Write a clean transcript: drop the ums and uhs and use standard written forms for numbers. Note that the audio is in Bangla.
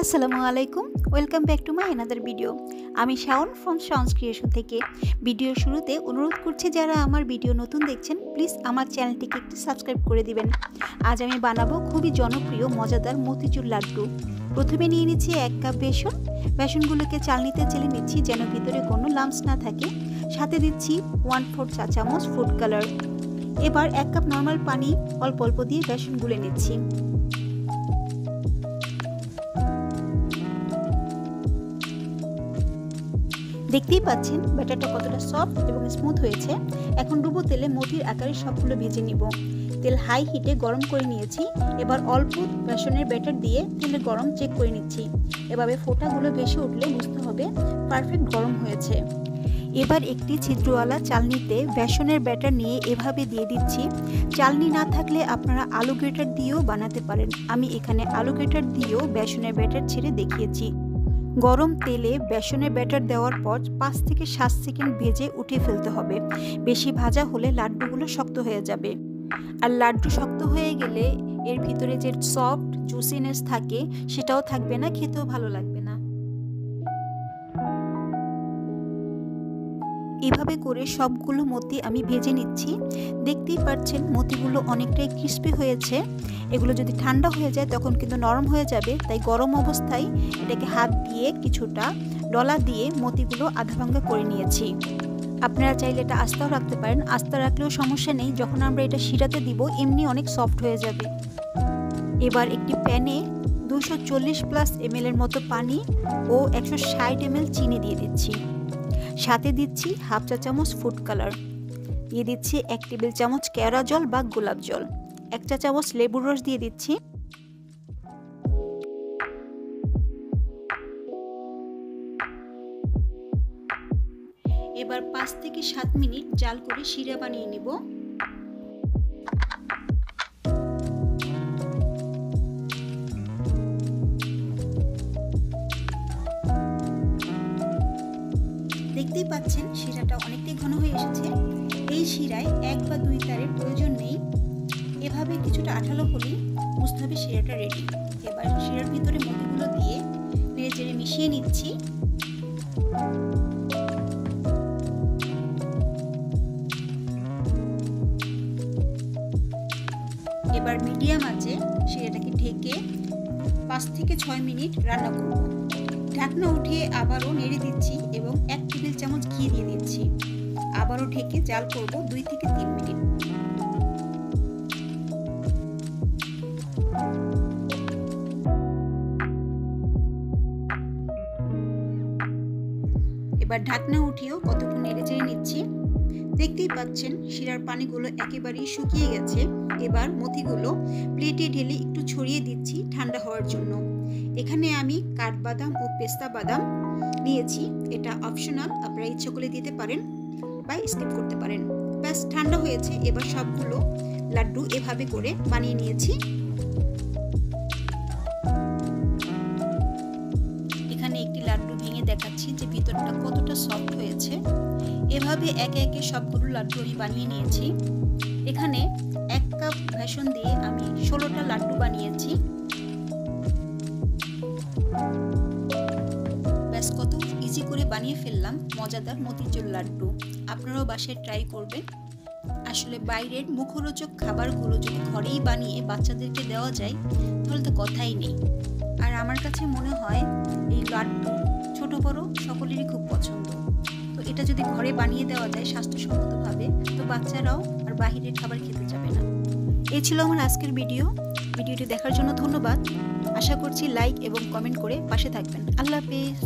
আসসালামু আলাইকুম, welcome back to my another video. আমি শাওন ফ্রম শাওনস ক্রিয়েশন থেকে। ভিডিওর শুরুতে অনুরোধ করছি, যারা আমার ভিডিও নতুন দেখছেন প্লিজ আমার চ্যানেলটিকে একটু সাবস্ক্রাইব করে দিবেন। আজ আমি বানাবো খুবই জনপ্রিয় মজাদার মতিচুর লাড্ডু। প্রথমে নিয়ে নিচ্ছি 1 কাপ বেসনগুলোকে চালনিতে চেলে নিচ্ছি যেন ভিতরে কোনো লাম্পস না থাকে। সাথে দিচ্ছি 1/4 চা চামচ ফুড কালার। এবার 1 কাপ নর্মাল পানি অল্প অল্প দিয়ে বেসন গুলে নিচ্ছি। দেখতেই পাচ্ছেন ব্যাটারটা কতটা সফট এবং স্মুথ হয়েছে। এখন ডুবো তেলে মতির আকারে সবগুলো ভেজে নিব। তেল হাই হিটে গরম করে নিয়েছি। এবার অল্প বেসনের ব্যাটার দিয়ে তেলের গরম চেক করে নিচ্ছি। এভাবে ফোঁটাগুলো ভেসে উঠলে বুঝতে হবে পারফেক্ট গরম হয়েছে। এবার একটি ছিদ্রওয়ালা চালনিতে বেসনের ব্যাটার নিয়ে এভাবে দিয়ে দিচ্ছি। চালনি না থাকলে আপনারা আলু গ্রেটার দিয়েও বানাতে পারেন। আমি এখানে আলু গ্রেটার দিয়েও বেসনের ব্যাটার ছেড়ে দেখিয়েছি। গরম তেলে বেসনের ব্যাটার দেওয়ার পর 5 থেকে 7 সেকেন্ড ভেজে উঠিয়ে ফেলতে হবে। বেশি ভাজা হলে লাড্ডুগুলো শক্ত হয়ে যাবে, আর লাড্ডু শক্ত হয়ে গেলে এর ভিতরে যে সফট জুসিনেস থাকে সেটাও থাকবে না, খেতেও ভালো লাগবে না। এভাবে করে সবগুলো মতি আমি ভেজে নিচ্ছি। দেখতেই পাচ্ছেন মতিগুলো অনেকটাই ক্রিস্পি হয়েছে। এগুলো যদি ঠান্ডা হয়ে যায় তখন কিন্তু নরম হয়ে যাবে, তাই গরম অবস্থায় এটাকে হাত দিয়ে কিছুটা ডলা দিয়ে মতিগুলো আধা ভাঙ্গা করে নিয়েছি। আপনারা চাইলে এটা আস্তাও রাখতে পারেন, আস্তা রাখলেও সমস্যা নেই। যখন আমরা এটা শিরাতে দিব এমনি অনেক সফট হয়ে যাবে। এবার একটি প্যানে 240+ ml এর মতো পানি ও 160 ml চিনি দিয়ে দিচ্ছি। সাথে দিচ্ছি 1/2 চা চামচ ফুড কালার, দিয়ে দিচ্ছি 1 টেবিল চামচ কেওড়া জল বা গোলাপ জল, 1 চা চামচ লেবুর রস দিয়ে দিচ্ছি। এবার 5 থেকে 7 মিনিট জাল করে শিরা বানিয়ে নিব। দেখতেই পাচ্ছেন শিরাটা অনেকটাই ঘন হয়ে এসেছে। এই শিরায় 1 বা 2 তারের প্রয়োজন নেই। এভাবে কিছুটা আঠালো হলেই বুঝতে হবে শিরাটা রেডি। এবার শিরার ভিতরে মতিগুলো দিয়ে নেড়েচেড়ে মিশিয়ে নিচ্ছি। এবার মিডিয়াম আঁচে শিরাটাকে ঢেকে 5 থেকে 6 মিনিট রান্না করব। ঢাকনা উঠিয়ে আবারও নেড়ে দিচ্ছি এবং 1 টেবিল চামচ ঘি দিয়ে দিচ্ছি। আবারও ঢেকে জাল করব 2 থেকে 3 মিনিট। এবার ঢাকনা উঠিয়েও কতক্ষণ নেড়েচেড়ে নিচ্ছি। দেখতেই পাচ্ছেন শিরার পানিগুলো একেবারেই শুকিয়ে গেছে। এবার মতিগুলো প্লেটে ঢেলে একটু ছড়িয়ে দিচ্ছি ঠান্ডা হওয়ার জন্য। এখানে আমি কাঠবাদাম ও পেস্তা বাদাম নিয়েছি, এটা অপশনাল, আপনারা ইচ্ছে করলে দিতে পারেন বা স্কিপ করতে পারেন। ব্যাস ঠান্ডা হয়েছে। এবার সবগুলো লাড্ডু এভাবে করে বানিয়ে নিয়েছি। এখানে একটি লাড্ডু ভেঙে দেখাচ্ছি যে ভিতরটা কতটা সফট হয়েছে। এভাবে একে একে সবগুলো লাড্ডু আমি বানিয়ে নিয়েছি। এখানে 1 কাপ বেসন দিয়ে আমি 16টা লাড্ডু বানিয়েছি। ব্যাস কত ইজি করে বানিয়ে ফেললাম মজাদার মতিচুর লাড্ডু। আপনারাও বাসায় ট্রাই করবেন। আসলে বাইরের মুখরোচক খাবারগুলো যদি ঘরেই বানিয়ে বাচ্চাদেরকে দেওয়া যায় তাহলে তো কথাই নেই। আর আমার কাছে মনে হয় এই লাড্ডু ছোট বড় সকলেরই খুব পছন্দ। তো এটা যদি ঘরে বানিয়ে দেওয়া যায় স্বাস্থ্যসম্মতভাবে, তো বাচ্চারাও আর বাহিরের খাবার খেতে যাবে না। এই ছিল আমার আজকের ভিডিওটি দেখার জন্য ধন্যবাদ। আশা করছি লাইক এবং কমেন্ট করে পাশে থাকবেন। আল্লাহ হাফেজ।